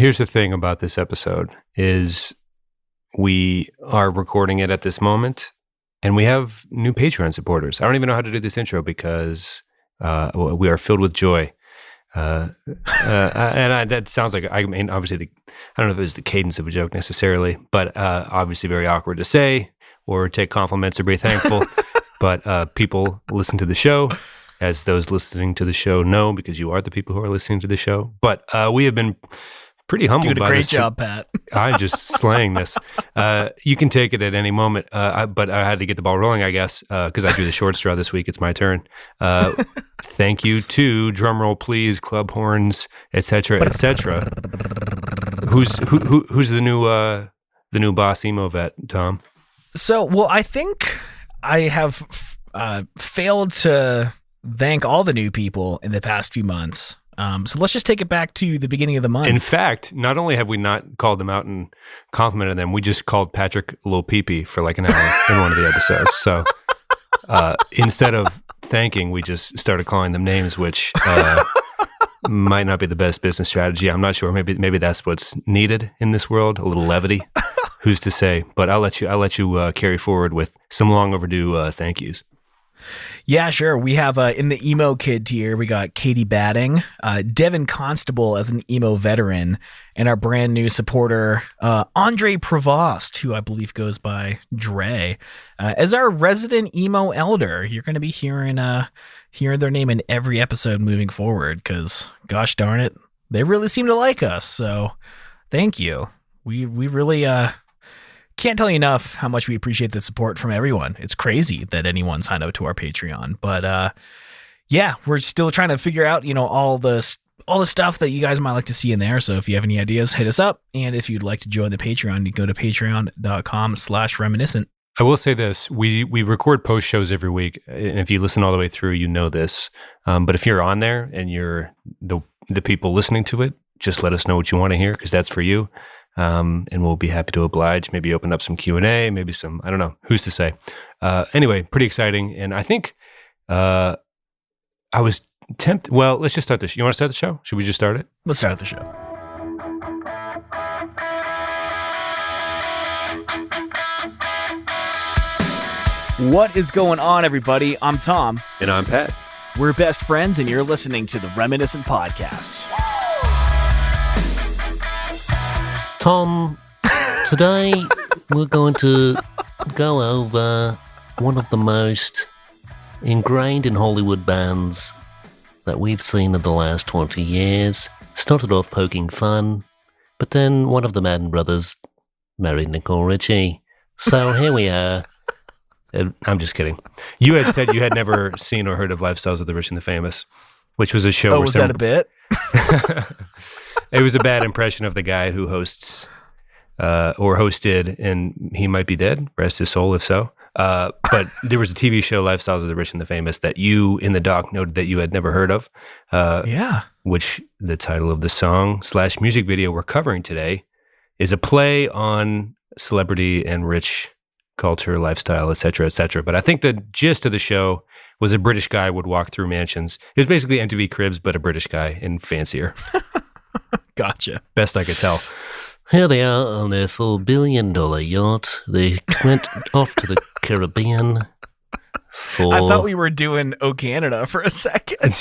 Here's the thing about this episode is we are recording it at this moment, and we have new Patreon supporters. I don't even know how to do this intro because we are filled with joy. That sounds like, I mean, obviously, I don't know if it was the cadence of a joke necessarily, but obviously very awkward to say or take compliments or be thankful. But people listen to the show, as those listening to the show know, because you are the people who are listening to the show. But we have been pretty humbled by this. Doing a great job, Pat. I'm just slaying this. You can take it at any moment, but I had to get the ball rolling, I guess, because I drew the short straw this week. It's my turn. Thank you to drumroll, please, club horns, etc., etc. Who's the new boss emo vet, Tom? So, well, I think I have failed to thank all the new people in the past few months. So let's just take it back to the beginning of the month. In fact, not only have we not called them out and complimented them, we just called Patrick Lil Peepee for like an hour in one of the episodes. So instead of thanking, we just started calling them names, which might not be the best business strategy. I'm not sure. Maybe that's what's needed in this world, a little levity. Who's to say? But I'll let you carry forward with some long overdue thank yous. Yeah, sure. We have in the emo kid tier, we got Katie Batting, Devin Constable as an emo veteran, and our brand new supporter, Andre Prevost, who I believe goes by Dre, as our resident emo elder. You're going to be hearing their name in every episode moving forward because, gosh darn it, they really seem to like us. So thank you. We really can't tell you enough how much we appreciate the support from everyone. It's crazy that anyone signed up to our Patreon, but yeah, we're still trying to figure out, all the stuff that you guys might like to see in there. So if you have any ideas, hit us up. And if you'd like to join the Patreon, you go to patreon.com/reminiscent. I will say this, we record post shows every week. And if you listen all the way through, you know this. But if you're on there and you're the people listening to it, just let us know what you want to hear, because that's for you. And we'll be happy to oblige, maybe open up some Q&A, maybe some, I don't know, who's to say. Anyway, pretty exciting. And I think I was tempted. Well, let's just start this. You want to start the show? Should we just start it? Let's start the show. What is going on, everybody? I'm Tom. And I'm Pat. We're best friends, and you're listening to the Reminiscent Podcast. Tom, today we're going to go over one of the most ingrained in Hollywood bands that we've seen in the last 20 years. Started off poking fun, but then one of the Madden brothers married Nicole Richie. So here we are. I'm just kidding. You had said you had never seen or heard of Lifestyles of the Rich and the Famous, which was a show. Oh, was that a bit? It was a bad impression of the guy who hosts or hosted, and he might be dead, rest his soul if so. But there was a TV show, Lifestyles of the Rich and the Famous, that you in the doc noted that you had never heard of. Yeah. Which the title of the song / music video we're covering today is a play on celebrity and rich culture, lifestyle, etc., etc. But I think the gist of the show was a British guy would walk through mansions. It was basically MTV Cribs, but a British guy and fancier. Gotcha. Best I could tell. Here they are on their $4 billion yacht. They went off to the Caribbean for... I thought we were doing O Canada for a second.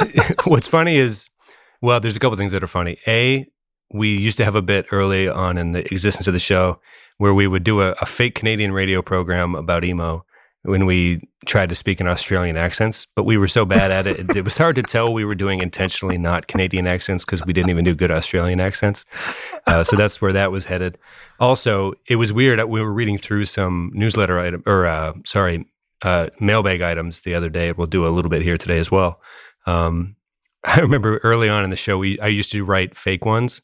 What's funny is, well, there's a couple things that are funny. A, we used to have a bit early on in the existence of the show where we would do a fake Canadian radio program about emo when we tried to speak in Australian accents, but we were so bad at it, it was hard to tell we were doing intentionally not Canadian accents because we didn't even do good Australian accents. So that's where that was headed. Also, it was weird. We were reading through some newsletter item, or mailbag items the other day. We'll do a little bit here today as well. I remember early on in the show, I used to write fake ones.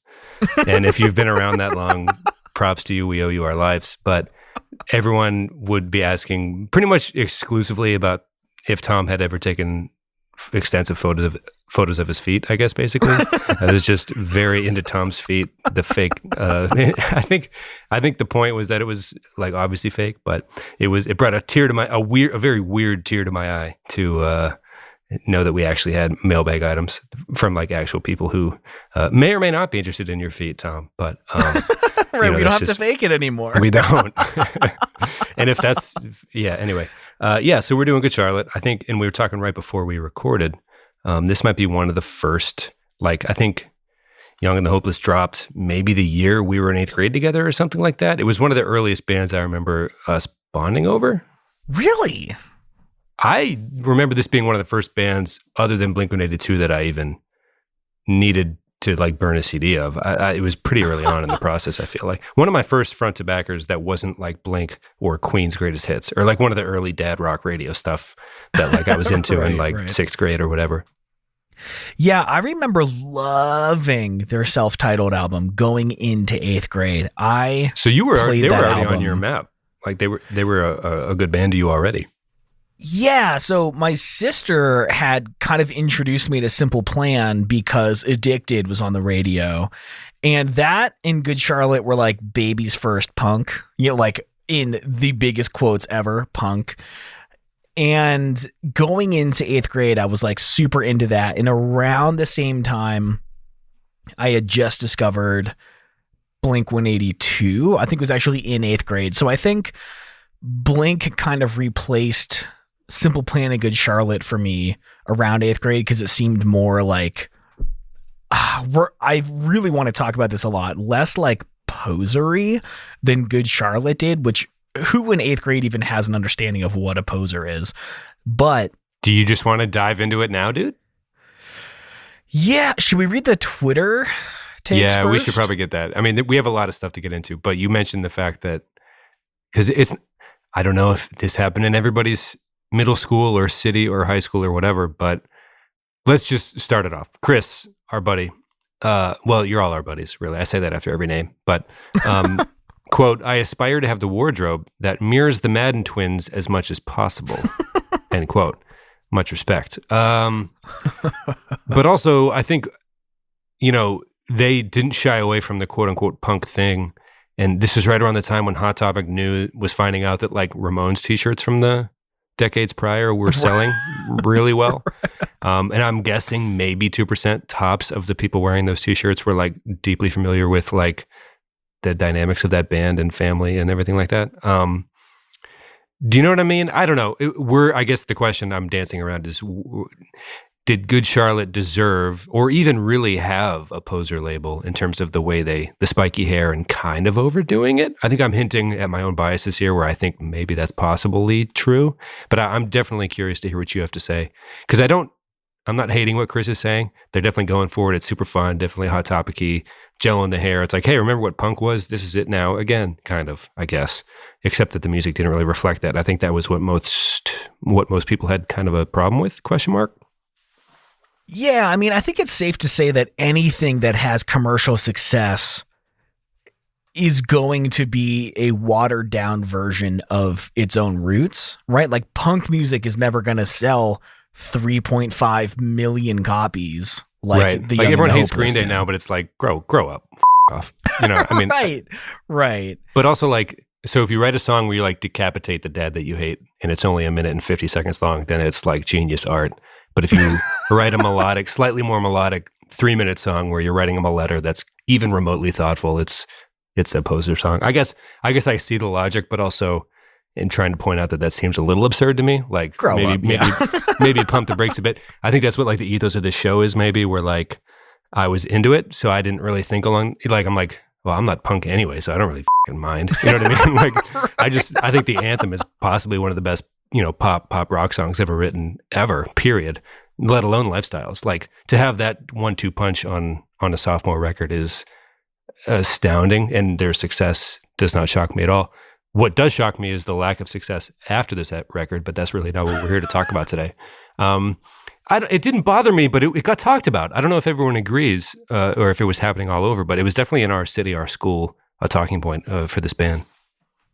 And if you've been around that long, props to you. We owe you our lives. But everyone would be asking pretty much exclusively about if Tom had ever taken extensive photos of his feet, I guess, basically. I was just very into Tom's feet, the fake. I think the point was that it was like obviously fake, but it brought a very weird tear to my eye to know that we actually had mailbag items from like actual people who may or may not be interested in your feet, Tom. But right, we don't have to fake it anymore. We don't. And if that's, anyway. So we're doing Good Charlotte. I think, and we were talking right before we recorded, this might be one of the first, like, I think Young and the Hopeless dropped maybe the year we were in 8th grade together or something like that. It was one of the earliest bands I remember us bonding over. Really? I remember this being one of the first bands other than Blink-182 that I even needed to like burn a CD of. It was pretty early on in the process, I feel like. One of my first front to backers that wasn't like Blink or Queen's Greatest Hits, or like one of the early dad rock radio stuff that like I was into in like 6th grade or whatever. Yeah, I remember loving their self-titled album going into 8th grade. So they were already on your map. Like they were a good band to you already. Yeah, so my sister had kind of introduced me to Simple Plan because Addicted was on the radio. And that and Good Charlotte were like baby's first punk, like in the biggest quotes ever, punk. And going into 8th grade, I was like super into that. And around the same time, I had just discovered Blink-182. I think it was actually in 8th grade. So I think Blink kind of replaced Simple Plan and Good Charlotte for me around 8th grade because it seemed more like I really want to talk about this a lot, less like posery than Good Charlotte did, which who in 8th grade even has an understanding of what a poser is. But do you just want to dive into it now, dude? Yeah, should we read the Twitter takes first? We should probably get that. I mean, we have a lot of stuff to get into, but you mentioned the fact that because I don't know if this happened in everybody's middle school or city or high school or whatever, but let's just start it off. Chris, our buddy, well, you're all our buddies, really. I say that after every name, but quote, I aspire to have the wardrobe that mirrors the Madden twins as much as possible, end quote. Much respect. But also, I think, they didn't shy away from the quote unquote punk thing. And this is right around the time when Hot Topic was finding out that like Ramones t-shirts from the decades prior were selling really well. And I'm guessing maybe 2% tops of the people wearing those t-shirts were like deeply familiar with like the dynamics of that band and family and everything like that. Do you know what I mean? I don't know. I guess the question I'm dancing around is, did Good Charlotte deserve or even really have a poser label in terms of the way the spiky hair and kind of overdoing it? I think I'm hinting at my own biases here where I think maybe that's possibly true, but I'm definitely curious to hear what you have to say. Because I'm not hating what Chris is saying. They're definitely going for it. It's super fun, definitely Hot Topic-y, gel in the hair. It's like, hey, remember what punk was? This is it now again, kind of, I guess. Except that the music didn't really reflect that. I think that was what most people had kind of a problem with, question mark. Yeah, I mean, I think it's safe to say that anything that has commercial success is going to be a watered down version of its own roots, right? Like punk music is never going to sell 3.5 million copies. Like everyone hates Green Day now, but it's like, grow up, off. I mean, right. But also like, so if you write a song where you like decapitate the dad that you hate and it's only 1 minute and 50 seconds long, then it's like genius art. But if you write a slightly more melodic 3-minute song where you're writing them a letter that's even remotely thoughtful, it's a poser song. I guess I see the logic, but also in trying to point out that seems a little absurd to me. Like maybe pump the brakes a bit. I think that's what like the ethos of this show is maybe, where like I was into it, so I didn't really think along. Like I'm like, well, I'm not punk anyway, so I don't really fucking mind. You know what I mean? Like I think the anthem is possibly one of the best pop rock songs ever written, ever, period, let alone lifestyles. Like to have that 1-2 punch on a sophomore record is astounding, and their success does not shock me at all. What does shock me is the lack of success after this record, but that's really not what we're here to talk about today. It didn't bother me, but it got talked about. I don't know if everyone agrees or if it was happening all over, but it was definitely in our city, our school, a talking point for this band.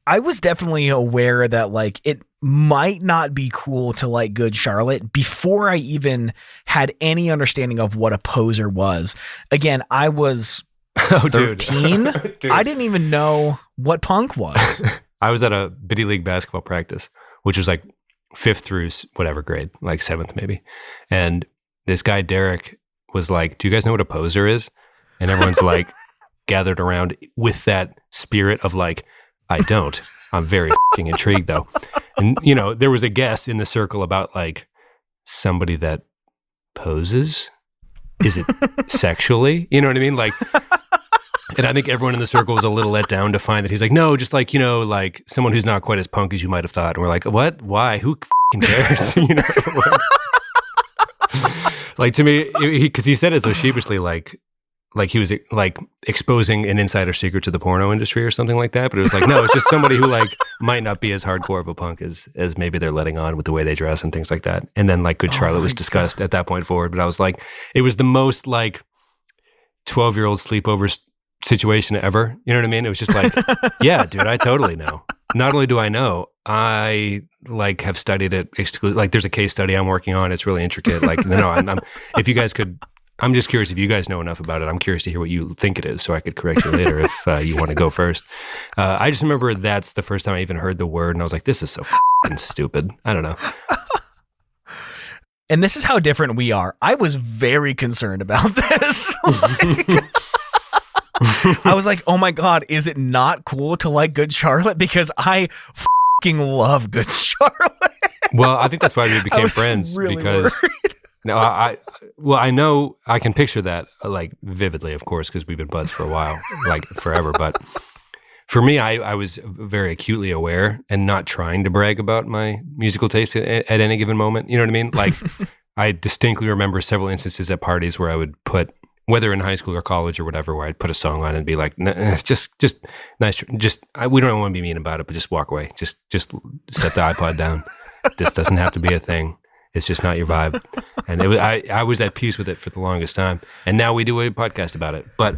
I was definitely aware that like it might not be cool to like Good Charlotte before I even had any understanding of what a poser was. Again, I was 13. Dude. I didn't even know what punk was. I was at a Biddy League basketball practice, which was like fifth through whatever grade, like seventh maybe. And this guy, Derek, was like, do you guys know what a poser is? And everyone's like gathered around with that spirit of like, I don't. I'm very fucking intrigued though. And, you know, there was a guess in the circle about like somebody that poses. Is it sexually? You know what I mean? Like, and I think everyone in the circle was a little let down to find that he's like, no, just like, you know, like someone who's not quite as punk as you might have thought. And we're like, what? Why? Who fucking cares? You know? Like to me, because he said it so sheepishly, like he was like exposing an insider secret to the porno industry or something like that. But it was like, no, it's just somebody who like might not be as hardcore of a punk as maybe they're letting on with the way they dress and things like that. And then like Good Charlotte was discussed at that point forward. But I was like, it was the most like 12-year-old sleepover situation ever. You know what I mean? It was just like, yeah, dude, I totally know. Not only do I know, I like have studied it like there's a case study I'm working on. It's really intricate. Like, no, I'm if you guys could, I'm just curious if you guys know enough about it. I'm curious to hear what you think it is so I could correct you later if you want to go first. I just remember that's the first time I even heard the word and I was like, this is so fucking stupid. I don't know. And this is how different we are. I was very concerned about this. I was like, oh my God, is it not cool to like Good Charlotte? Because I fucking love Good Charlotte. Well, I think that's why we became friends really because worried. no, I know I can picture that like vividly, of course, because we've been buds for a while, like forever. But for me, I was very acutely aware and not trying to brag about my musical taste at any given moment. You know what I mean? Like I distinctly remember several instances at parties where I would put, whether in high school or college or whatever, where I'd put a song on and be like, just nice, we don't want to be mean about it, but just walk away. Just set the iPod down. This doesn't have to be a thing. It's just not your vibe. And I was at peace with it for the longest time. And now we do a podcast about it. But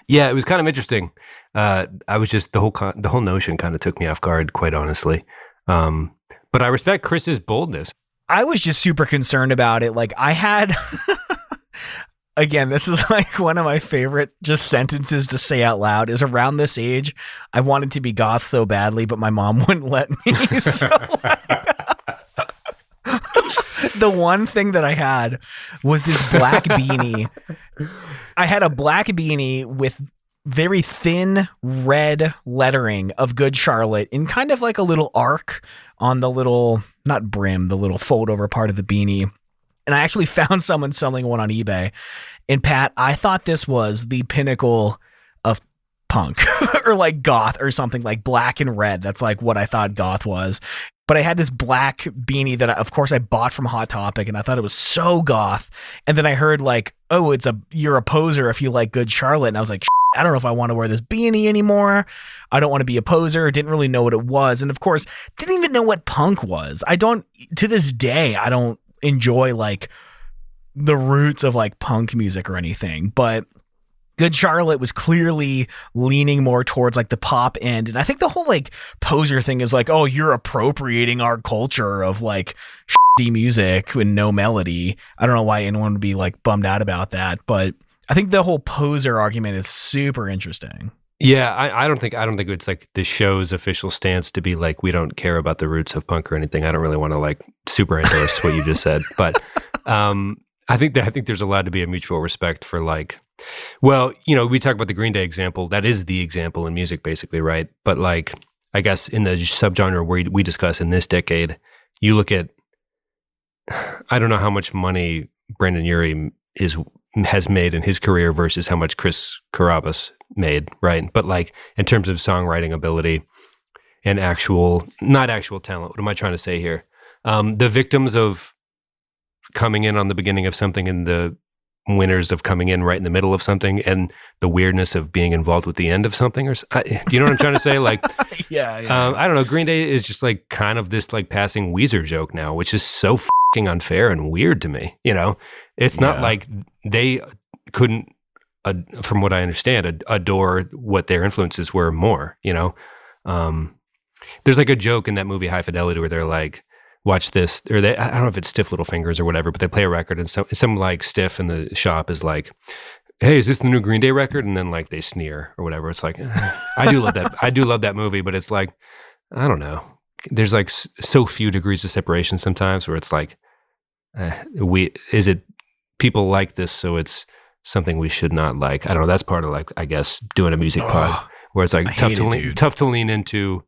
yeah, it was kind of interesting. I was just, the whole notion kind of took me off guard, quite honestly. But I respect Chris's boldness. I was just super concerned about it. Like I had... Again, this is like one of my favorite just sentences to say out loud is around this age, I wanted to be goth so badly, but my mom wouldn't let me. So the one thing that I had was this black beanie. I had a black beanie with very thin red lettering of Good Charlotte in kind of like a little arc on the little, not brim, the little fold over part of the beanie. And I actually found someone selling one on eBay. And Pat, I thought this was the pinnacle of punk or like goth or something, like black and red. That's like what I thought goth was. But I had this black beanie that of course I bought from Hot Topic and I thought it was so goth. And then I heard like, oh, you're a poser if you like Good Charlotte. And I was like, I don't know if I want to wear this beanie anymore. I don't want to be a poser. Didn't really know what it was. And of course, didn't even know what punk was. To this day, I don't enjoy like the roots of like punk music or anything, but Good Charlotte was clearly leaning more towards like the pop end. And I think the whole like poser thing is like, oh, you're appropriating our culture of like shitty music with no melody. I don't know why anyone would be like bummed out about that, but I think the whole poser argument is super interesting. Yeah, I don't think it's like the show's official stance to be like, we don't care about the roots of punk or anything. I don't really want to like super endorse what you just said, but I think there's allowed to be a mutual respect for like, well, you know, we talk about the Green Day example. That is the example in music, basically, right? But like, I guess in the subgenre we discuss in this decade, you look at, I don't know how much money Brandon Urie has made in his career versus how much Chris Carabas made, right? But like in terms of songwriting ability and not actual talent, what am I trying to say here? The victims of coming in on the beginning of something and the winners of coming in right in the middle of something and the weirdness of being involved with the end of something. Do you know what I'm trying to say? Like, yeah. I don't know. Green Day is just like kind of this like passing Weezer joke now, which is so fucking unfair and weird to me. You know, it's not like they couldn't, from what I understand, adore what their influences were more, you know? There's like a joke in that movie High Fidelity where they're like, watch this, or I don't know if it's Stiff Little Fingers or whatever, but they play a record and some like stiff in the shop is like, hey, is this the new Green Day record? And then like they sneer or whatever. It's like, I do love that. I do love that movie, but it's like, I don't know. there's like so few degrees of separation sometimes where it's like, is it people like this, so it's something we should not like. I don't know. That's part of like, I guess, doing a music pod where it's like tough to lean into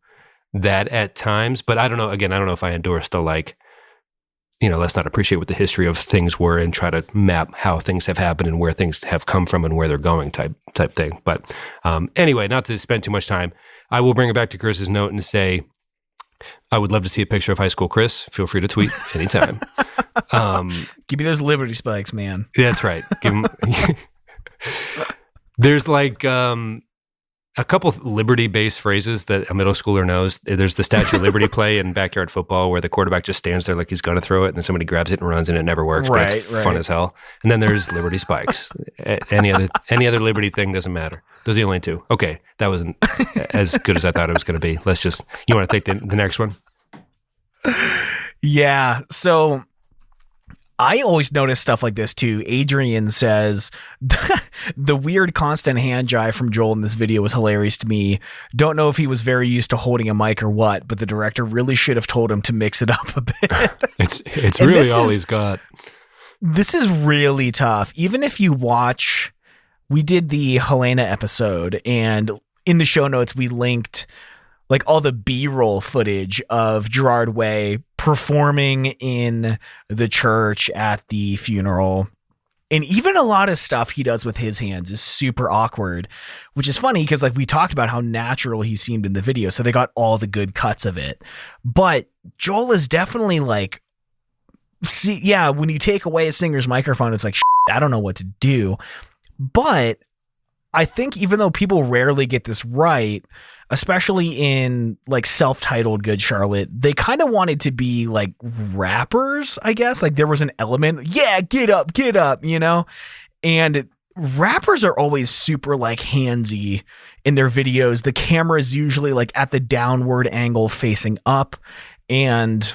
that at times. But I don't know. Again, I don't know if I endorse the like, let's not appreciate what the history of things were and try to map how things have happened and where things have come from and where they're going type thing. But anyway, not to spend too much time, I will bring it back to Chris's note and say, I would love to see a picture of high school Chris. Feel free to tweet anytime. Give me those Liberty Spikes, man. That's right. Give him. There's like a couple of Liberty-based phrases that a middle schooler knows. There's the Statue of Liberty play in backyard football where the quarterback just stands there like he's going to throw it, and then somebody grabs it and runs, and it never works. But it's fun as hell. And then there's Liberty Spikes. Any other Liberty thing doesn't matter. Those are the only two. Okay, that wasn't as good as I thought it was going to be. You want to take the next one? Yeah. So I always notice stuff like this too. Adrian says the weird constant hand jive from Joel in this video was hilarious to me. Don't know if he was very used to holding a mic or what, but the director really should have told him to mix it up a bit. It's really all he's got. This is really tough. Even if you watch, we did the Helena episode, and in the show notes we linked like all the B-roll footage of Gerard Way performing in the church at the funeral. And even a lot of stuff he does with his hands is super awkward, which is funny because like we talked about how natural he seemed in the video. So they got all the good cuts of it. But Joel is definitely like, when you take away a singer's microphone, it's like, I don't know what to do. But I think even though people rarely get this right, especially in like self-titled Good Charlotte, they kind of wanted to be like rappers, I guess. Like there was an element, get up, and rappers are always super like handsy in their videos. The camera is usually like at the downward angle facing up. And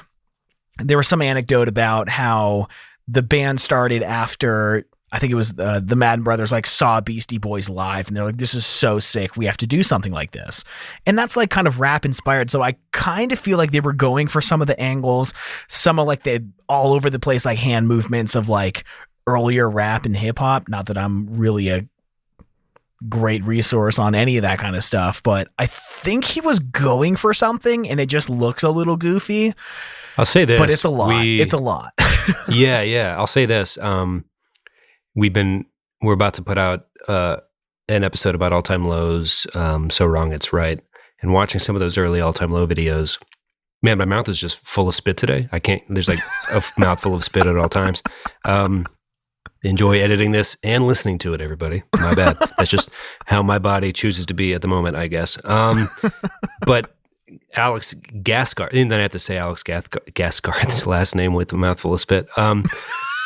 there was some anecdote about how the band started after, I think it was the Madden Brothers like saw Beastie Boys live, and they're like, this is so sick. We have to do something like this. And that's like kind of rap inspired. So I kind of feel like they were going for some of the angles, some of like the all over the place, like hand movements of like earlier rap and hip hop. Not that I'm really a great resource on any of that kind of stuff, but I think he was going for something and it just looks a little goofy. I'll say this, but it's a lot. It's a lot. Yeah. I'll say this. We're about to put out an episode about all-time lows, So Wrong It's Right, and watching some of those early all-time low videos, man, my mouth is just full of spit today. There's like a mouthful of spit at all times. Enjoy editing this and listening to it, everybody. My bad. That's just how my body chooses to be at the moment, I guess. But Alex Gasgard, and then I have to say Alex Gasgard's last name with a mouthful of spit.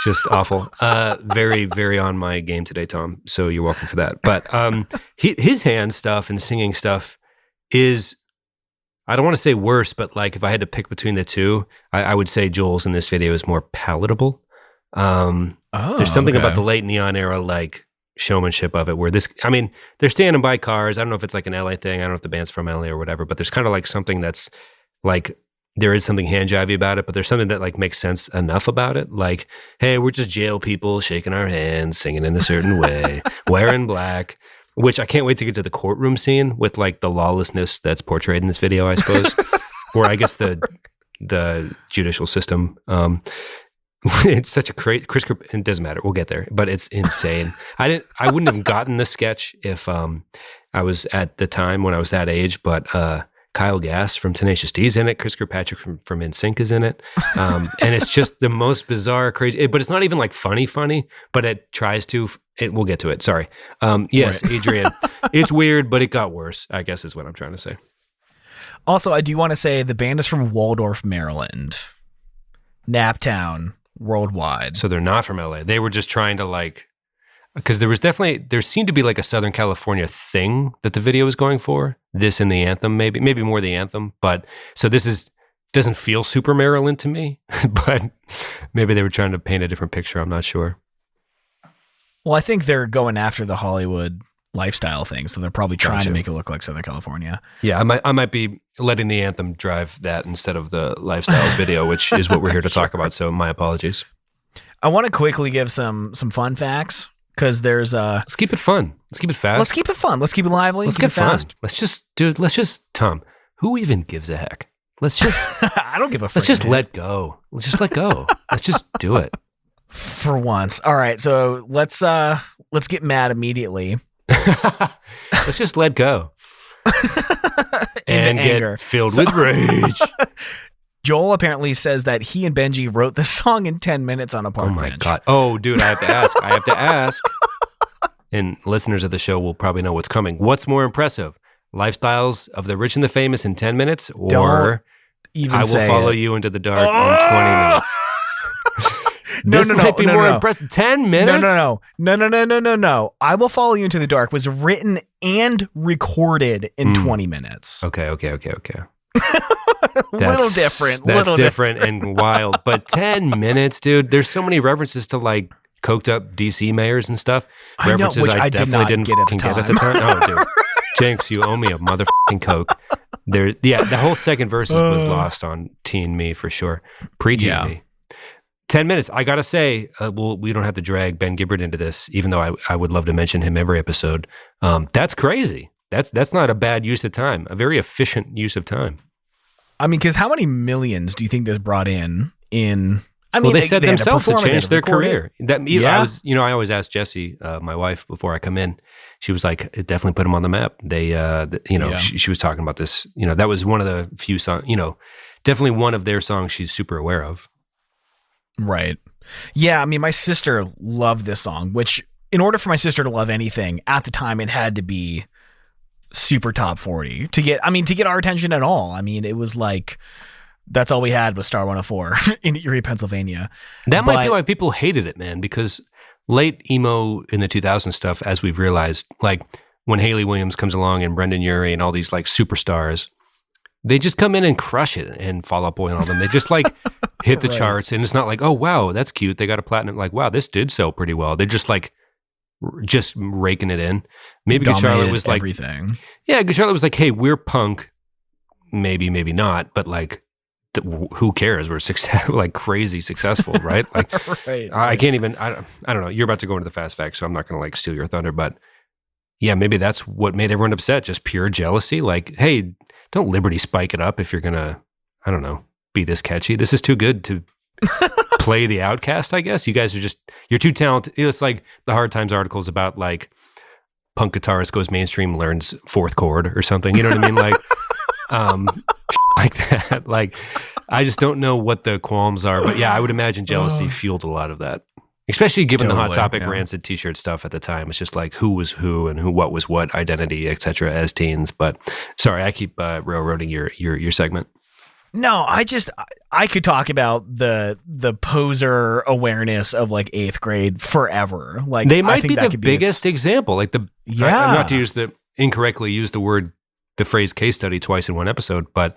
Just awful. Very, very on my game today, Tom. So you're welcome for that. But his hand stuff and singing stuff is, I don't want to say worse, but like if I had to pick between the two, I would say Joel's in this video is more palatable. There's something about the late neon era like showmanship of it where they're standing by cars. I don't know if it's like an LA thing. I don't know if the band's from LA or whatever, but there's kind of like something that's like, there is something hand jivey about it, but there's something that like makes sense enough about it. Like, hey, we're just jail people shaking our hands, singing in a certain way, wearing black, which I can't wait to get to the courtroom scene with like the lawlessness that's portrayed in this video, I suppose, or I guess the judicial system. It's such a crazy, it doesn't matter. We'll get there, but it's insane. I wouldn't have gotten this sketch if I was at the time when I was that age, but Kyle Gass from Tenacious D is in it. Chris Kirkpartrick from NSYNC is in it. And it's just the most bizarre, crazy, but it's not even like funny, but it tries to, we'll get to it. Sorry. Yes, right. Adrian, it's weird, but it got worse, I guess is what I'm trying to say. Also, I do want to say the band is from Waldorf, Maryland, Naptown, worldwide. So they're not from LA. They were just trying to like, because there seemed to be like a Southern California thing that the video was going for. This and the anthem, maybe more the anthem. But so doesn't feel super Maryland to me, but maybe they were trying to paint a different picture. I'm not sure. Well, I think they're going after the Hollywood lifestyle thing. So they're probably trying to make it look like Southern California. Yeah, I might be letting the anthem drive that instead of the lifestyles video, which is what we're here to talk about. So my apologies. I want to quickly give some fun facts because there's let's keep it fun. Let's keep it fast. Let's keep it fun. Let's keep it lively. Let's get fast. Let's just Tom. Who even gives a heck? Let's just. I don't give a. Let's just let go. Let's just let go. Let's just do it. For once. All right. So let's get mad immediately. Let's just let go. And get filled with rage. Joel apparently says that he and Benji wrote the song in 10 minutes on a park bench. Oh my God. Oh, dude, I have to ask. And listeners of the show will probably know what's coming. What's more impressive? Lifestyles of the rich and the famous in 10 minutes or I will follow you into the dark in 20 minutes? This might be more impressive. 10 minutes? No. I Will Follow You Into the Dark was written and recorded in 20 minutes. Okay. Little different. That's different and wild. But 10 minutes, dude. There's so many references to like coked up DC mayors and stuff. References I definitely didn't get at the time. Oh, dude. Jinx, you owe me a motherfucking coke. The whole second verse was lost on teen me for sure. Pre-teen me. 10 minutes. I got to say, we don't have to drag Ben Gibbard into this, even though I would love to mention him every episode. That's crazy. That's not a bad use of time. A very efficient use of time. I mean, because how many millions do you think this brought in? They said themselves to change their career. I always ask Jessie, my wife, before I come in. She was like, "It definitely put them on the map." She was talking about this. That was one of the few songs. Definitely one of their songs she's super aware of. Right. Yeah. I mean, my sister loved this song. Which, in order for my sister to love anything at the time, it had to be super top 40 to get our attention at all. I mean, it was like. That's all we had was Star 104 in Erie, Pennsylvania. That might be why people hated it, man, because late emo in the 2000s stuff, as we've realized, like when Haley Williams comes along and Brendan Urie and all these like superstars, they just come in and crush it, and Fall Out Boy and all them. They just like hit the charts, and it's not like, oh, wow, that's cute. They got a platinum. Like, wow, this did sell pretty well. They're just like, just raking it in. Maybe Good Charlotte was like, everything. Yeah, Good Charlotte was like, hey, we're punk. Maybe not, but like, who cares? We're like crazy successful, right? Like, right. I can't even. I don't know. You're about to go into the fast facts, so I'm not going to like steal your thunder. But yeah, maybe that's what made everyone upset. Just pure jealousy. Like, hey, don't Liberty spike it up if you're gonna, I don't know, be this catchy. This is too good to play the outcast. I guess you guys are you're too talented. It's like the Hard Times articles about like punk guitarist goes mainstream, learns fourth chord or something. You know what I mean? Like. Like that. Like, I just don't know what the qualms are, but yeah, I would imagine jealousy fueled a lot of that, especially given the Hot Topic rancid t-shirt stuff at the time. It's just like who was who and what was what identity, etc. as teens. But sorry, I keep railroading your segment. No, I could talk about the poser awareness of like 8th grade forever. Like they might be the biggest example. Like not to incorrectly use the phrase case study twice in one episode, but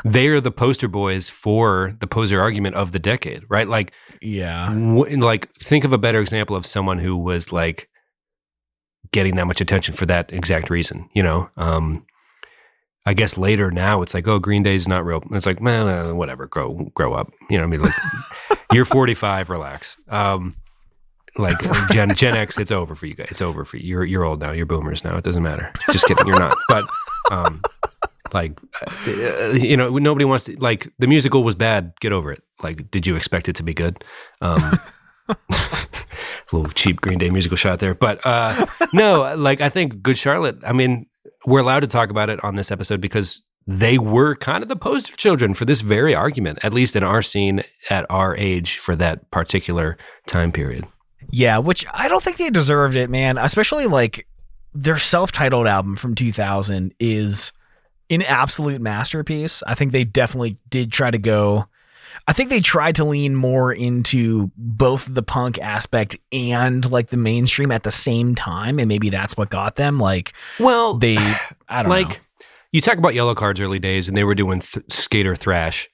they are the poster boys for the poser argument of the decade, right? Like, like think of a better example of someone who was like getting that much attention for that exact reason, I guess later now it's like, oh, Green Day's not real. It's like, man, whatever, grow up. You know what I mean? Like, you're 45, relax. Like Gen X, it's over for you guys. It's over for you. You're old now. You're boomers now. It doesn't matter. Just kidding. You're not. But nobody wants to. Like the musical was bad. Get over it. Like, did you expect it to be good? A little cheap Green Day musical shot there. But no. Like I think Good Charlotte. I mean, we're allowed to talk about it on this episode because they were kind of the poster children for this very argument, at least in our scene at our age for that particular time period. Yeah, which I don't think they deserved it, man. Especially like their self-titled album from 2000 is an absolute masterpiece. I think they definitely did try to go. I think they tried to lean more into both the punk aspect and like the mainstream at the same time, and maybe that's what got them. Like, well, I don't know. You talk about Yellow Card's early days, and they were doing skater thrash.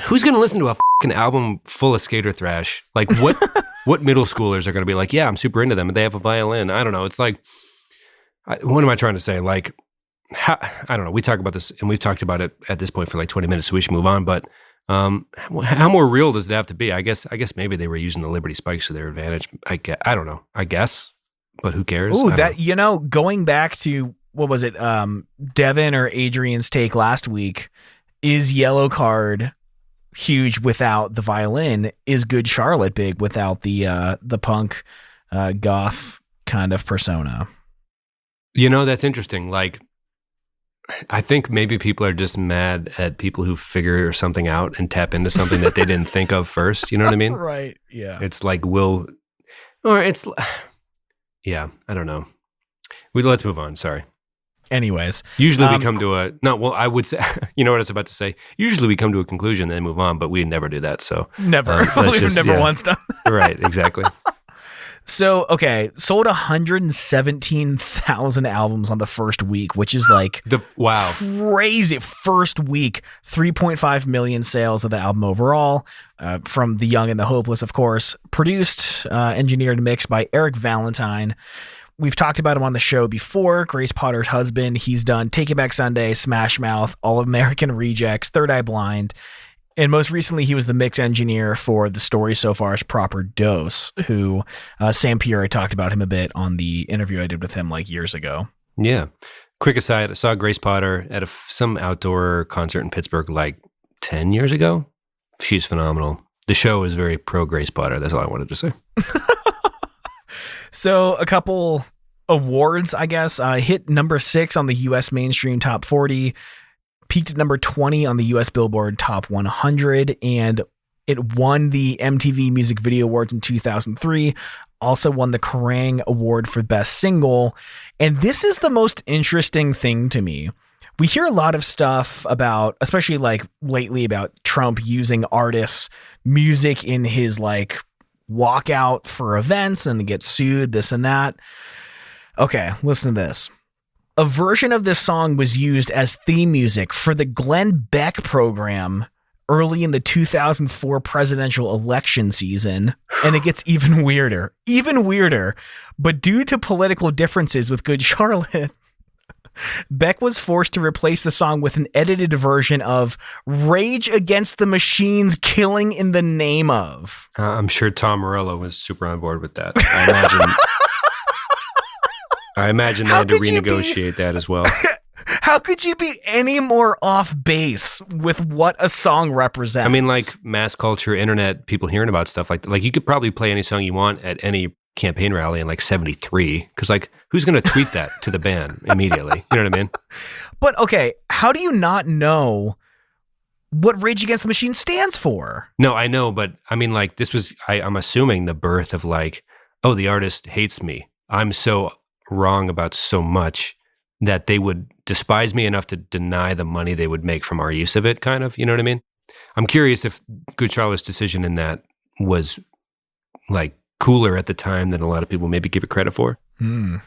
Who's going to listen to a fucking album full of skater thrash? Like what? what middle schoolers are going to be like, yeah, I'm super into them, and they have a violin? I don't know. It's like, what am I trying to say? Like, I don't know. We talk about this, and we've talked about it at this point for like 20 minutes, so we should move on. But how more real does it have to be? I guess maybe they were using the Liberty Spikes to their advantage. I don't know. I guess, but who cares? Ooh, going back to, what was it? Devin or Adrian's take last week, is Yellow Card huge without the violin? Is Good Charlotte big without the punk goth kind of persona? That's interesting. Like, I think maybe people are just mad at people who figure something out and tap into something that they didn't think of first. You know what I mean? Right. Yeah. It's like yeah, I don't know. Let's move on. Sorry. Anyways. Usually we come to I would say, you know what I was about to say? Usually we come to a conclusion and then move on, but we never do that. So never. We've never once done that. Right. Exactly. So, okay, sold 117,000 albums on the first week, which is like crazy. First week, 3.5 million sales of the album overall, from The Young and the Hopeless, of course. Produced, engineered, and mixed by Eric Valentine. We've talked about him on the show before. Grace Potter's husband. He's done Take It Back Sunday, Smash Mouth, All American Rejects, Third Eye Blind. And most recently, he was the mix engineer for The Story So Far's Proper Dose, who Sam Pierre talked about him a bit on the interview I did with him like years ago. Yeah. Quick aside, I saw Grace Potter at some outdoor concert in Pittsburgh like 10 years ago. She's phenomenal. The show is very pro Grace Potter. That's all I wanted to say. So a couple awards, I guess. Hit number 6 on the U.S. mainstream top 40. Peaked at number 20 on the U.S. Billboard Top 100, and it won the MTV Music Video Awards in 2003. Also won the Kerrang Award for Best Single. And this is the most interesting thing to me. We hear a lot of stuff about, especially like lately, about Trump using artists' music in his like walkout for events and get sued, this and that. Okay, listen to this. A version of this song was used as theme music for the Glenn Beck program early in the 2004 presidential election season. And it gets even weirder. But due to political differences with Good Charlotte, Beck was forced to replace the song with an edited version of Rage Against the Machine's Killing in the Name of. I'm sure Tom Morello was super on board with that. I imagine they had to renegotiate that as well. How could you be any more off base with what a song represents? I mean, like mass culture, internet, people hearing about stuff like that. Like, you could probably play any song you want at any campaign rally in like 73. Because like, who's going to tweet that to the band immediately? You know what I mean? But okay, how do you not know what Rage Against the Machine stands for? No, I know, but I mean, like, this was, I'm assuming the birth of like, oh, the artist hates me. I'm so wrong about so much that they would despise me enough to deny the money they would make from our use of it, kind of. You know what I mean? I'm curious if Good Charlotte's decision in that was like cooler at the time than a lot of people maybe give it credit for. Can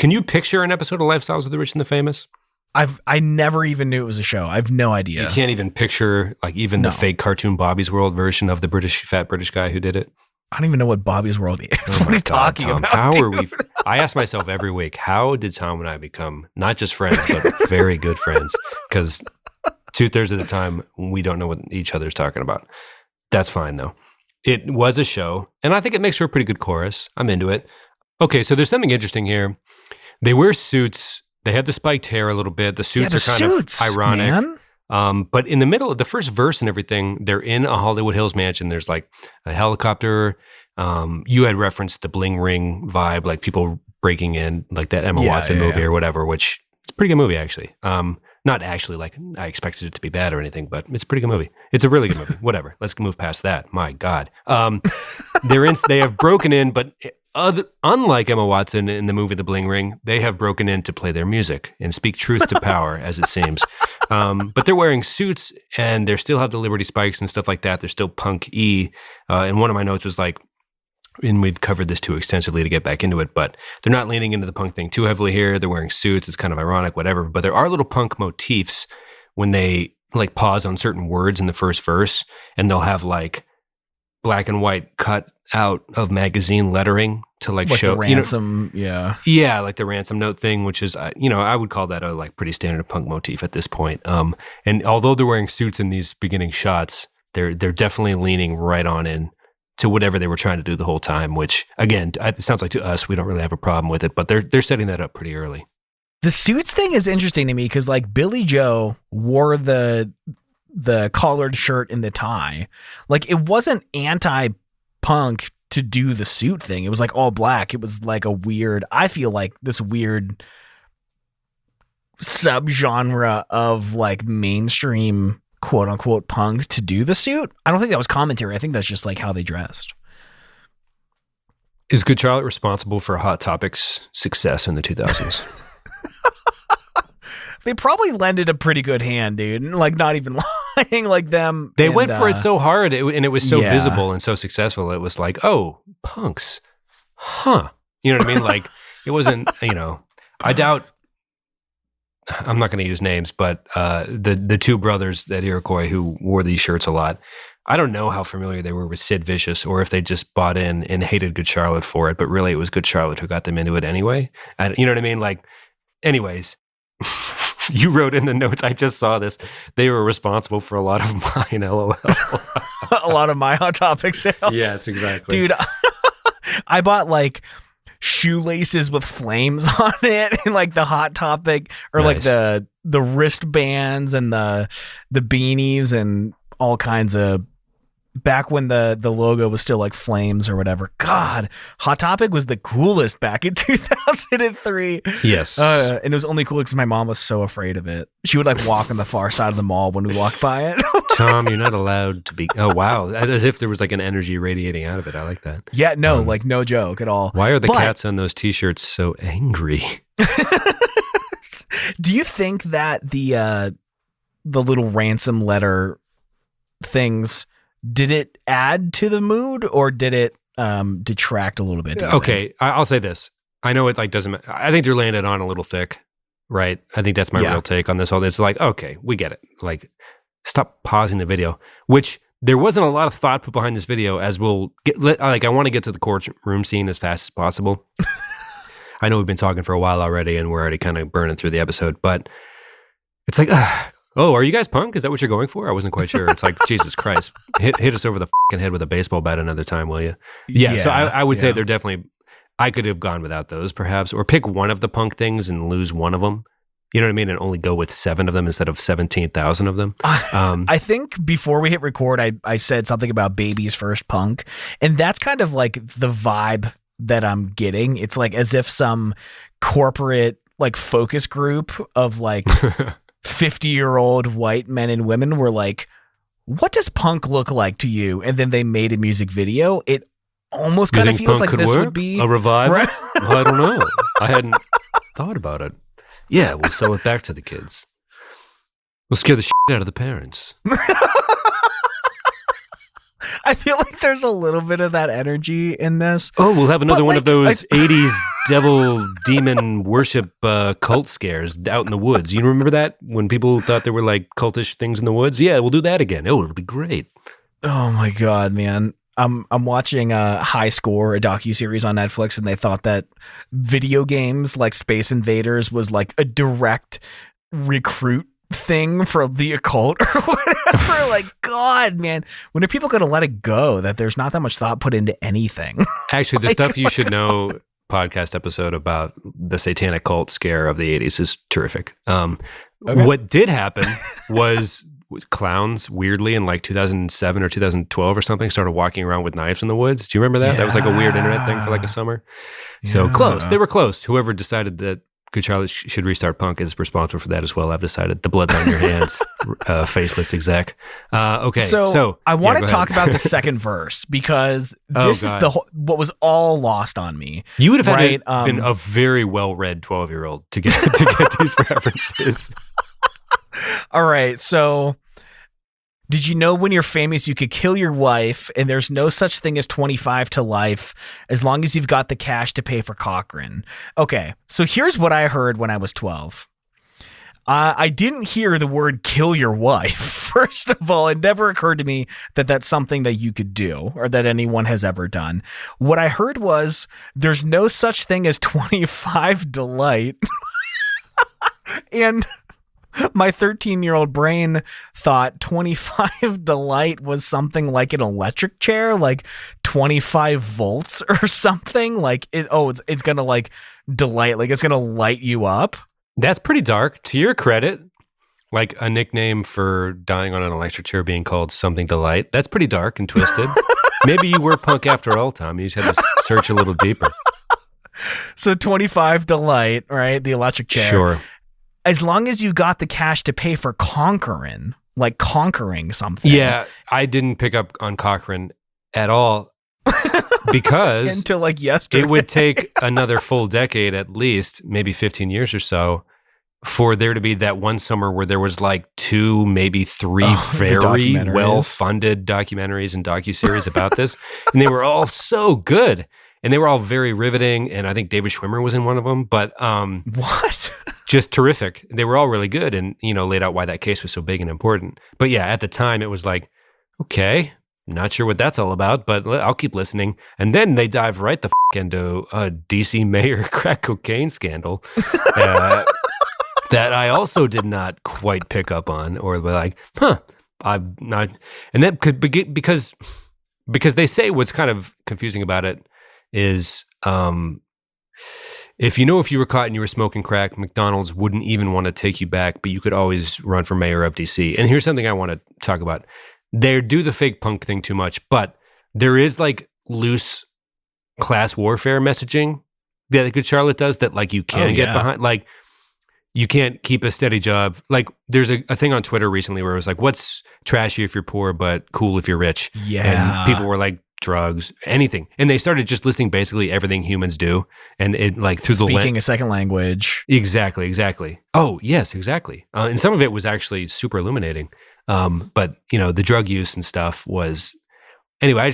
you picture an episode of Lifestyles of the Rich and the Famous? I never even knew it was a show. I have no idea. You can't even picture like even the fake cartoon Bobby's World version of the fat British guy who did it? I don't even know what Bobby's World is. Oh, what are you talking about? How are we? I ask myself every week, how did Tom and I become not just friends, but very good friends? Because 2/3 of the time, we don't know what each other's talking about. That's fine, though. It was a show, and I think it makes for a pretty good chorus. I'm into it. Okay, so there's something interesting here. They wear suits. They have the spiked hair a little bit. The suits are kind of ironic. Man. But in the middle of the first verse and everything, they're in a Hollywood Hills mansion. There's like a helicopter. You had referenced the bling ring vibe, like people breaking in, like that Emma Watson movie or whatever, which is a pretty good movie, actually. Not actually like I expected it to be bad or anything, but it's a pretty good movie. It's a really good movie. Whatever. Let's move past that. My God. They have broken in, but unlike Emma Watson in the movie The Bling Ring, they have broken in to play their music and speak truth to power, as it seems. But they're wearing suits and they still have the Liberty Spikes and stuff like that. They're still punk-y. And one of my notes was like, and we've covered this too extensively to get back into it, but they're not leaning into the punk thing too heavily here. They're wearing suits. It's kind of ironic, whatever. But there are little punk motifs when they like pause on certain words in the first verse, and they'll have like black and white cut out of magazine lettering to like show the ransom, yeah, like the ransom note thing, which is I would call that a like pretty standard punk motif at this point. And although they're wearing suits in these beginning shots, they're definitely leaning right on in to whatever they were trying to do the whole time. Which again, it sounds like to us we don't really have a problem with it, but they're setting that up pretty early. The suits thing is interesting to me because like Billy Joe wore the collared shirt and the tie. Like it wasn't anti-punk to do the suit thing. It was like all black. It was like I feel like this weird subgenre of like mainstream quote unquote punk to do the suit. I don't think that was commentary. I think that's just like how they dressed. Is Good Charlotte responsible for Hot Topic's success in the 2000s? They probably lended a pretty good hand, dude. Like, not even lying, like them. They went for it so hard, and it was so visible and so successful. It was like, oh, punks. Huh. You know what I mean? Like, it wasn't, I doubt, I'm not going to use names, but the two brothers at Iroquois who wore these shirts a lot, I don't know how familiar they were with Sid Vicious or if they just bought in and hated Good Charlotte for it, but really it was Good Charlotte who got them into it anyway. You know what I mean? Like, anyways. You wrote in the notes, I just saw this, they were responsible for a lot of mine, LOL. A lot of my Hot Topic sales. Yes, exactly. Dude, I bought like shoelaces with flames on it and like the Hot Topic or Nice. like the wristbands and the beanies and all kinds of back when the logo was still like flames or whatever. God, Hot Topic was the coolest back in 2003. Yes. And it was only cool because my mom was so afraid of it. She would like walk on the far side of the mall when we walked by it. Tom, you're not allowed to be. Oh, wow. As if there was like an energy radiating out of it. I like that. Yeah, no, like no joke at all. Why are the cats on those t-shirts so angry? Do you think that the little ransom letter things, did it add to the mood or did it detract a little bit? Okay, I'll say this. I know it like doesn't matter. I think they're laying it on a little thick, right? I think that's my real take on this whole. It's like, okay, we get it. Like, stop pausing the video, which there wasn't a lot of thought put behind this video as we'll get, like, I want to get to the courtroom scene as fast as possible. I know we've been talking for a while already and we're already kind of burning through the episode, but it's like, oh, are you guys punk? Is that what you're going for? I wasn't quite sure. It's like, Jesus Christ, hit us over the fucking head with a baseball bat another time, will you? Yeah, so I would say they're definitely, I could have gone without those perhaps, or pick one of the punk things and lose one of them. You know what I mean? And only go with 7 of them instead of 17,000 of them. I think before we hit record, I said something about Baby's First Punk. And that's kind of like the vibe that I'm getting. It's like as if some corporate like focus group of like 50-year-old white men and women were like, what does punk look like to you? And then they made a music video. It almost kind of feels like this would be a revival. Right? Well, I don't know. I hadn't thought about it. Yeah, we'll sew it back to the kids. We'll scare the shit out of the parents. I feel like there's a little bit of that energy in this. Oh, we'll have another one of those 80s devil demon worship cult scares out in the woods. You remember that? When people thought there were like cultish things in the woods? Yeah, we'll do that again. Oh, it'll be great. Oh my God, man. I'm watching High Score, a docuseries on Netflix, and they thought that video games like Space Invaders was like a direct recruit thing for the occult or whatever. Like, God, man, when are people going to let it go that there's not that much thought put into anything? Actually, the Stuff You Should Know podcast episode about the satanic cult scare of the 80s is terrific. What did happen was clowns, weirdly, in like 2007 or 2012 or something, started walking around with knives in the woods. Do you remember that? Yeah. That was like a weird internet thing for like a summer. Yeah. So close. They were close. Whoever decided that Good Charlotte should restart punk is responsible for that as well. I've decided. The blood's on your hands, faceless exec. Okay, so I want to talk about the second verse because this is what was all lost on me. You would have had to been a very well-read 12-year-old to get these references. All right, so did you know when you're famous you could kill your wife and there's no such thing as 25 to life as long as you've got the cash to pay for Cochrane? Okay, so here's what I heard when I was 12. I didn't hear the word kill your wife. First of all, it never occurred to me that that's something that you could do or that anyone has ever done. What I heard was there's no such thing as 25 delight. And my 13-year-old brain thought 25 delight was something like an electric chair, like 25 volts or something. Like, it's going to like delight, like it's going to light you up. That's pretty dark. To your credit, like a nickname for dying on an electric chair being called something delight. That's pretty dark and twisted. Maybe you were punk after all, Tom. You just had to search a little deeper. So 25 delight, right? The electric chair. Sure. As long as you got the cash to pay for conquering something. Yeah, I didn't pick up on Cochrane at all because until like yesterday. It would take another full decade at least, maybe 15 years or so, for there to be that one summer where there was like 2, maybe 3 very well-funded documentaries and docuseries about this. And they were all so good. And they were all very riveting. And I think David Schwimmer was in one of them. But what? Just terrific. They were all really good and, laid out why that case was so big and important. But yeah, at the time it was like, okay, not sure what that's all about, but I'll keep listening. And then they dive right the into a DC mayor crack cocaine scandal that I also did not quite pick up on, or like, I'm not. And that could be because they say what's kind of confusing about it is if you were caught and you were smoking crack, McDonald's wouldn't even want to take you back, but you could always run for mayor of DC. And here's something I want to talk about. They do the fake punk thing too much, but there is like loose class warfare messaging that Good Charlotte does that like you can get behind. Like you can't keep a steady job. Like there's a thing on Twitter recently where it was like, what's trashy if you're poor, but cool if you're rich? Yeah. And people were like, drugs, anything. And they started just listing basically everything humans do. And it like through speaking a second language. Exactly. Oh, yes, exactly. And some of it was actually super illuminating. But the drug use and stuff was, anyway,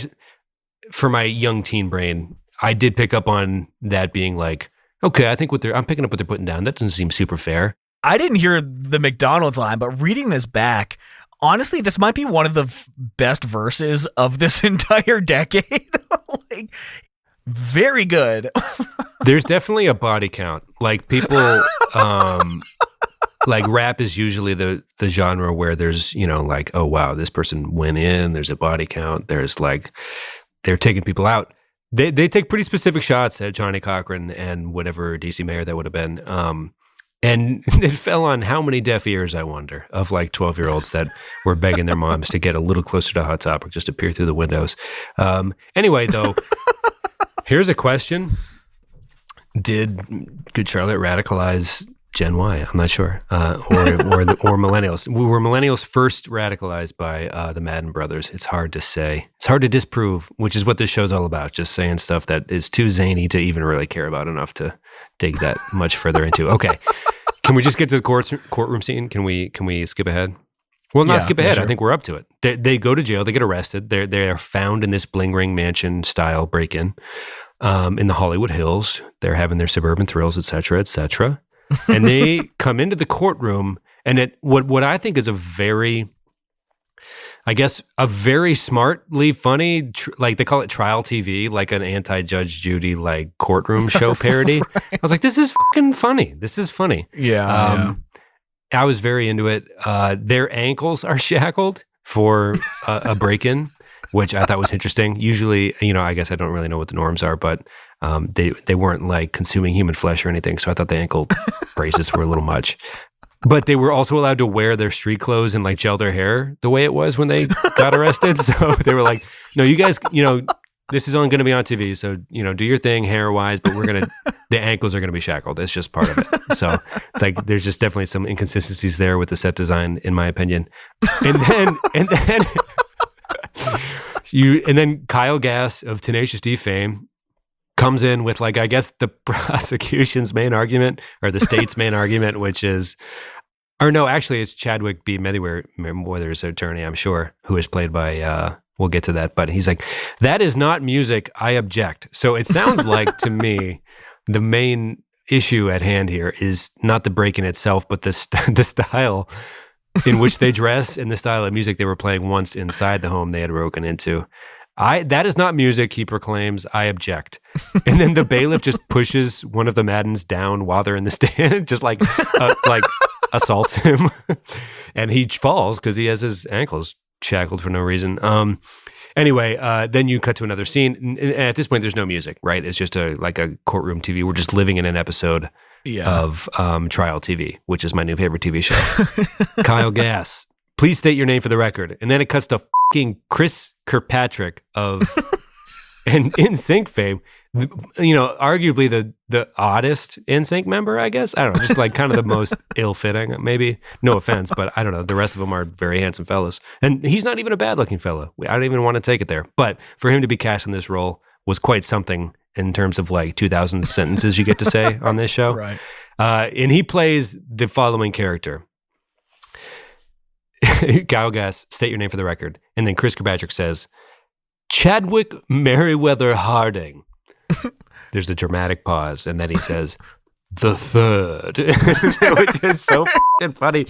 for my young teen brain, I did pick up on that being like, okay, I think I'm picking up what they're putting down. That doesn't seem super fair. I didn't hear the McDonald's line, but reading this back, honestly, this might be one of the best verses of this entire decade. Like, very good. There's definitely a body count. Like people, like rap is usually the genre where there's, like, oh wow, this person went in, there's a body count. There's like, they're taking people out. They take pretty specific shots at Johnny Cochran and whatever DC mayor that would have been. And it fell on how many deaf ears, I wonder, of like 12-year-olds that were begging their moms to get a little closer to Hot Topic, just to peer through the windows. Anyway, though, here's a question. Did Good Charlotte radicalize Gen Y? I'm not sure. Or millennials. Were millennials first radicalized by the Madden brothers? It's hard to say. It's hard to disprove, which is what this show's all about, just saying stuff that is too zany to even really care about enough to dig that much further into. Okay. Can we just get to the courtroom scene? Can we skip ahead? Well, not skip ahead. Sure. I think we're up to it. They go to jail. They get arrested. They are found in this bling ring mansion style break-in in the Hollywood Hills. They're having their suburban thrills, et cetera, et cetera. And they come into the courtroom, and what I think is a very smartly funny, like they call it trial TV, like an anti-Judge Judy like courtroom show parody. Right. I was like, this is fucking funny. This is funny. Yeah. I was very into it. Their ankles are shackled for a break-in, which I thought was interesting. Usually, I guess I don't really know what the norms are, but they weren't like consuming human flesh or anything. So I thought the ankle braces were a little much. But they were also allowed to wear their street clothes and like gel their hair the way it was when they got arrested. So they were like, no, you guys, this is only going to be on TV. So, do your thing hair wise, but the ankles are going to be shackled. It's just part of it. So it's like, there's just definitely some inconsistencies there with the set design, in my opinion. And then Kyle Gass of Tenacious D fame comes in with like, I guess the prosecution's main argument or the state's main argument, which is, or no, actually it's Chadwick B. Merriweather's attorney, I'm sure, who is played by, we'll get to that, but he's like, that is not music, I object. So it sounds like to me, the main issue at hand here is not the break-in itself, but the style in which they dress and the style of music they were playing once inside the home they had broken into. That is not music, he proclaims. I object. And then the bailiff just pushes one of the Maddens down while they're in the stand, just like assaults him. And he falls because he has his ankles shackled for no reason. Anyway, then you cut to another scene. And at this point, there's no music, right? It's just like a courtroom TV. We're just living in an episode of Trial TV, which is my new favorite TV show. Kyle Gass, please state your name for the record. And then it cuts to fucking Chris Kirkpartrick of NSYNC fame. Arguably the oddest NSYNC member, I guess. I don't know, just like kind of the most ill-fitting, maybe. No offense, but I don't know. The rest of them are very handsome fellas. And he's not even a bad-looking fella. I don't even want to take it there. But for him to be cast in this role was quite something in terms of like 2,000 sentences you get to say on this show. Right. And he plays the following character. Kyle Gass, state your name for the record. And then Chris Kirkpatrick says, Chadwick Merriweather Harding. There's a dramatic pause, and then he says, the third, which is so fucking funny.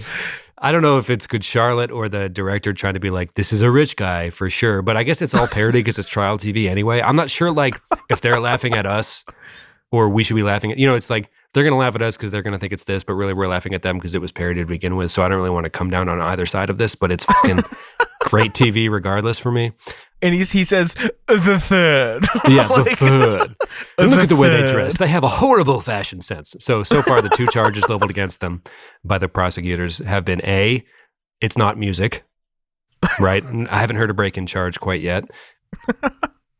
I don't know if it's Good Charlotte or the director trying to be like, this is a rich guy for sure, but I guess it's all parody because it's trial TV anyway. I'm not sure like if they're laughing at us or we should be laughing at, it's like they're going to laugh at us because they're going to think it's this, but really we're laughing at them because it was parodied to begin with. So I don't really want to come down on either side of this, but it's fucking great TV regardless for me. And he says, the third. Yeah, the third. And look at the way they dress. They have a horrible fashion sense. So far, the two charges leveled against them by the prosecutors have been A, it's not music, right? I haven't heard a break-in charge quite yet.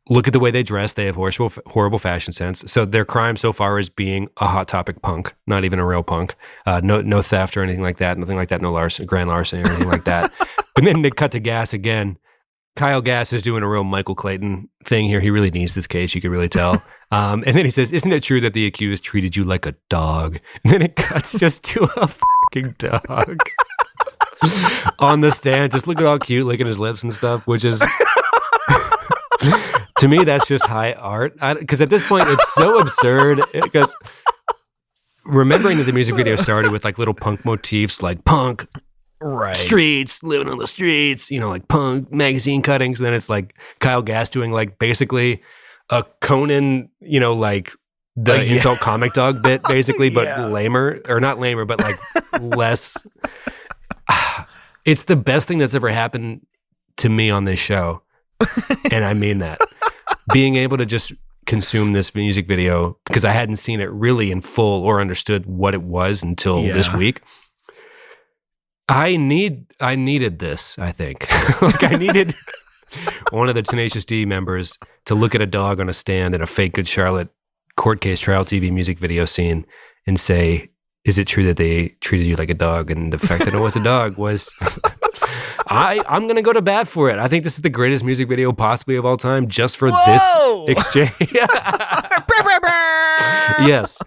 Look at the way they dress. They have horrible fashion sense. So their crime so far is being a Hot Topic punk, not even a real punk. No theft or anything like that. Nothing like that. No grand larceny or anything like that. And then they cut to Gass again. Kyle Gass is doing a real Michael Clayton thing here. He really needs this case. You can really tell. And then he says, isn't it true that the accused treated you like a dog? And then it cuts just to a fucking dog on the stand. Just looking all cute, licking his lips and stuff, which is, to me, that's just high art. Because at this point, it's so absurd. Because remembering that the music video started with like little punk motifs, like punk, right, streets, living on the streets, like punk magazine cuttings. And then it's like Kyle Gass doing like basically a Conan, like the insult comic dog bit, basically, but lamer, or not lamer, but like less. It's the best thing that's ever happened to me on this show. And I mean that. Being able to just consume this music video, because I hadn't seen it really in full or understood what it was until this week. I needed this, I think. Like I needed one of the Tenacious D members to look at a dog on a stand in a fake Good Charlotte court case trial TV music video scene and say, is it true that they treated you like a dog? And the fact that it was a dog was... I'm going to go to bat for it. I think this is the greatest music video possibly of all time just for this exchange. Yes.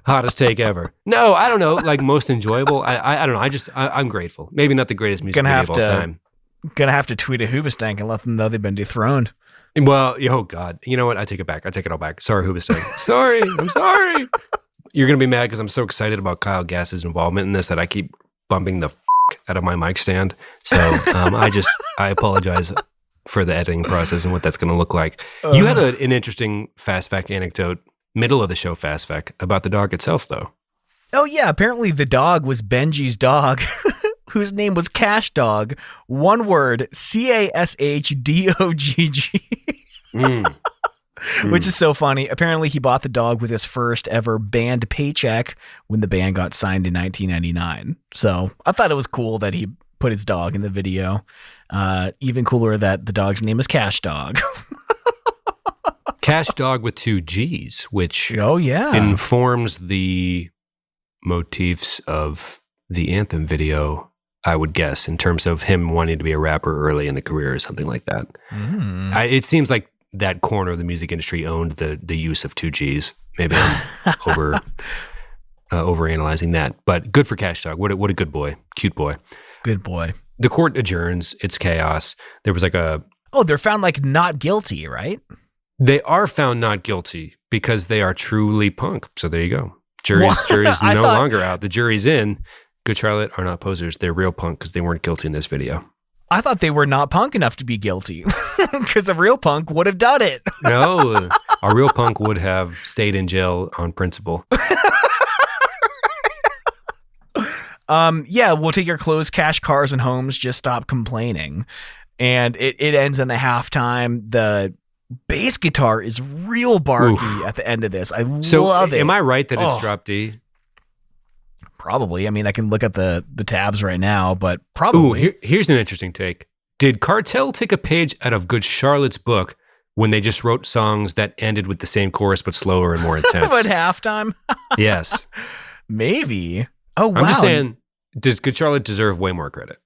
Hottest take ever. No, I don't know. Like most enjoyable. I don't know. I'm grateful. Maybe not the greatest music video of all time. Gonna have to tweet a Hoobastank and let them know they've been dethroned. Well, oh God. You know what? I take it back. I take it all back. Sorry, Hoobastank. Sorry. I'm sorry. You're going to be mad because I'm so excited about Kyle Gass's involvement in this that I keep bumping the out of my mic stand. So I apologize for the editing process and what that's going to look like. You had an interesting fast fact anecdote, middle of the show fast fact, about the dog itself, though. Oh, yeah. Apparently the dog was Benji's dog, whose name was Cash Dog. One word, CASHDOGG. Which is so funny. Apparently he bought the dog with his first ever band paycheck when the band got signed in 1999. So I thought it was cool that he put his dog in the video. Even cooler that the dog's name is Cash Dog. Cash Dog with 2 G's, which informs the motifs of the Anthem video, I would guess, in terms of him wanting to be a rapper early in the career or something like that. It seems like that corner of the music industry owned the use of 2 G's. Maybe I'm overanalyzing that, but good for Cash Dog. What a good boy, cute boy, good boy. The court adjourns. It's chaos. There was like they're found like not guilty, right? They are found not guilty because they are truly punk. So there you go. Jury's I no thought- longer out. The jury's in. Good Charlotte are not posers. They're real punk because they weren't guilty in this video. I thought they were not punk enough to be guilty because a real punk would have done it. No, a real punk would have stayed in jail on principle. Yeah, we'll take your clothes, cash, cars, and homes. Just stop complaining. And it ends in the halftime. The bass guitar is real barky at the end of this. I love it. Am I right that it's drop D? Probably. I mean, I can look at the tabs right now, but probably. Here's an interesting take. Did Cartel take a page out of Good Charlotte's book when they just wrote songs that ended with the same chorus but slower and more intense? At halftime? Yes. Maybe. Oh, wow. I'm just saying, does Good Charlotte deserve way more credit?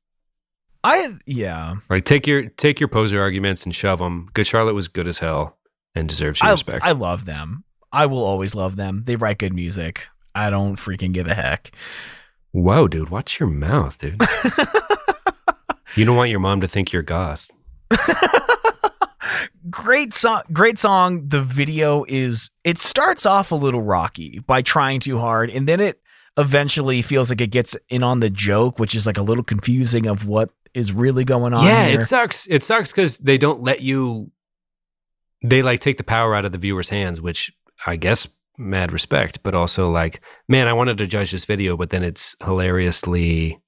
Yeah. Right. Take your poser arguments and shove them. Good Charlotte was good as hell and deserves your respect. I love them. I will always love them. They write good music. I don't freaking give a heck. Whoa, dude. Watch your mouth, dude. You don't want your mom to think you're goth. Great song. The video it starts off a little rocky by trying too hard, and then it eventually feels like it gets in on the joke, which is like a little confusing of what is really going on. Yeah, here. it sucks. It sucks because they don't let you. They like take the power out of the viewer's hands, which I guess mad respect, but also like, man, I wanted to judge this video, but then it's hilariously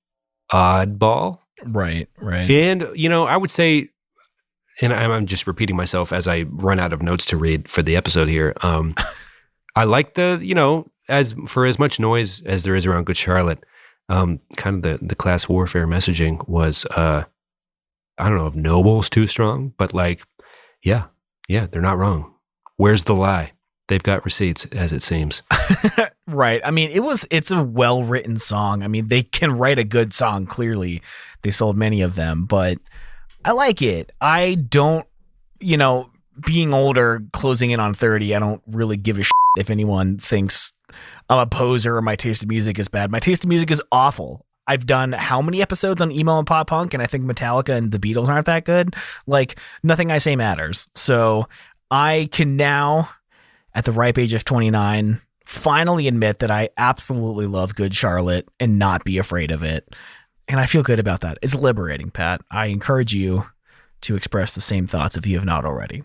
oddball. Right. And, I would say, and I'm just repeating myself as I run out of notes to read for the episode here. I like as much noise as there is around Good Charlotte, kind of the class warfare messaging was, I don't know if noble's too strong, but like, yeah, they're not wrong. Where's the lie? They've got receipts, as it seems. Right. I mean, it's a well-written song. I mean, they can write a good song, clearly. They sold many of them, but I like it. I don't, being older, closing in on 30, I don't really give a shit if anyone thinks I'm a poser or my taste of music is bad. My taste of music is awful. I've done how many episodes on emo and pop punk, and I think Metallica and the Beatles aren't that good. Like, nothing I say matters. So I can now, at the ripe age of 29, finally admit that I absolutely love Good Charlotte and not be afraid of it. And I feel good about that. It's liberating, Pat. I encourage you to express the same thoughts if you have not already.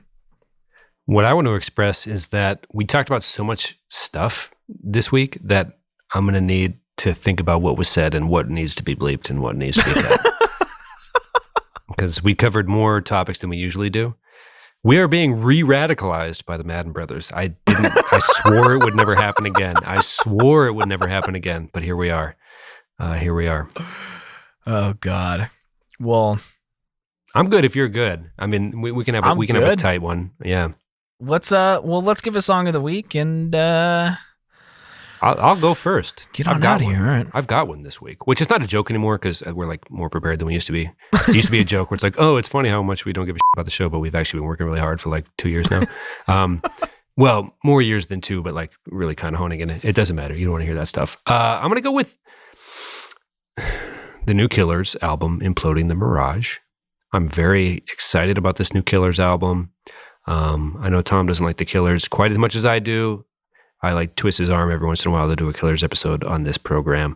What I want to express is that we talked about so much stuff this week that I'm going to need to think about what was said and what needs to be bleeped and what needs to be cut. Because we covered more topics than we usually do. We are being re-radicalized by the Madden brothers. I swore it would never happen again. But here we are. Oh God. Well, I'm good if you're good. I mean, we can have have a tight one. Yeah. Let's give a song of the week, and I'll go first. Get on out of here. All right. I've got one this week, which is not a joke anymore because we're like more prepared than we used to be. It used to be a joke where it's like, oh, it's funny how much we don't give a shit about the show, but we've actually been working really hard for like 2 years now. Well, more years than 2, but like really kind of honing in it. It doesn't matter. You don't want to hear that stuff. I'm going to go with the new Killers album, Imploding the Mirage. I'm very excited about this new Killers album. I know Tom doesn't like the Killers quite as much as I do. I like twist his arm every once in a while to do a Killers episode on this program.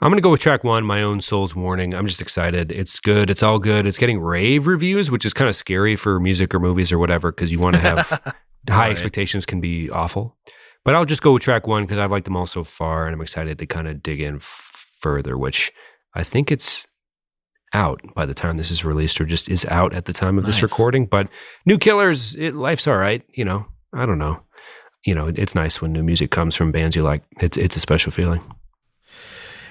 I'm going to go with track 1, My Own Soul's Warning. I'm just excited. It's good. It's all good. It's getting rave reviews, which is kind of scary for music or movies or whatever, because you want to have high expectations can be awful. But I'll just go with track 1 because I've liked them all so far, and I'm excited to kind of dig in further, which I think it's out by the time this is released, or just is out at the time of this recording. But new Killers, life's all right. I don't know. It's nice when new music comes from bands you like. It's a special feeling.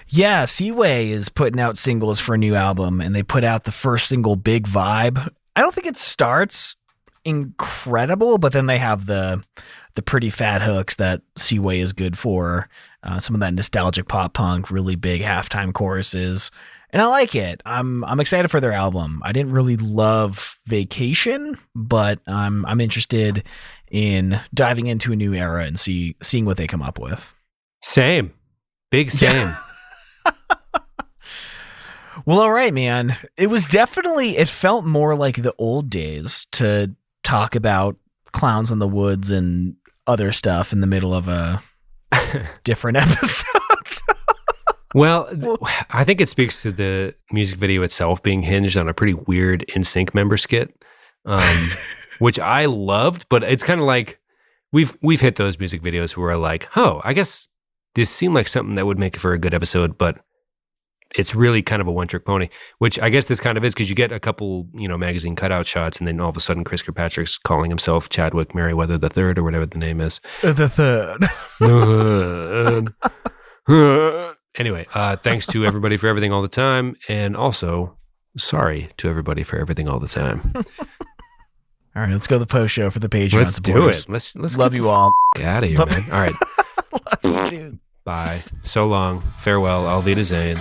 Yeah, Seaway is putting out singles for a new album, and they put out the first single, Big Vibe. I don't think it starts incredible, but then they have the pretty fat hooks that Seaway is good for. Some of that nostalgic pop punk, really big halftime choruses. And I like it. I'm excited for their album. I didn't really love Vacation, but I'm interested in diving into a new era and seeing what they come up with. Same. Big same. Yeah. Well, all right, man. It felt more like the old days to talk about Clowns in the Woods and other stuff in the middle of a different episodes. Well, I think it speaks to the music video itself being hinged on a pretty weird NSYNC member skit, which I loved. But it's kind of like we've hit those music videos where we're like, oh, I guess this seemed like something that would make for a good episode, but it's really kind of a one-trick pony, which I guess this kind of is, because you get a couple, magazine cutout shots, and then all of a sudden Chris Kirkpatrick's calling himself Chadwick Merriweather III or whatever the name is. The third. Anyway, thanks to everybody for everything all the time, and also sorry to everybody for everything all the time. All right, let's go to the post show for the Patreon Let's supporters. do it. Let's love you all. Out of here, man. All right. Love you, dude. Bye. So long. Farewell. Auf Wiedersehen.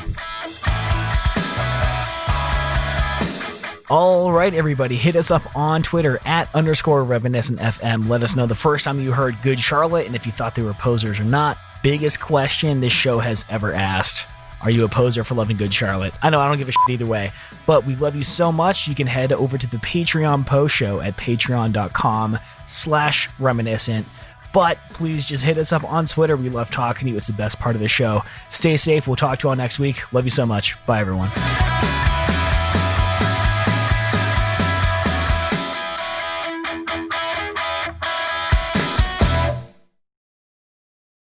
All right, everybody, hit us up on Twitter @_reminiscentfm. Let us know the first time you heard Good Charlotte and if you thought they were posers or not. Biggest question this show has ever asked. Are you a poser for loving Good Charlotte? I know I don't give a shit either way, but we love you so much. You can head over to the Patreon post show at patreon.com/reminiscent. But please just hit us up on Twitter. We love talking to you. It's the best part of the show. Stay safe. We'll talk to you all next week. Love you so much. Bye, everyone.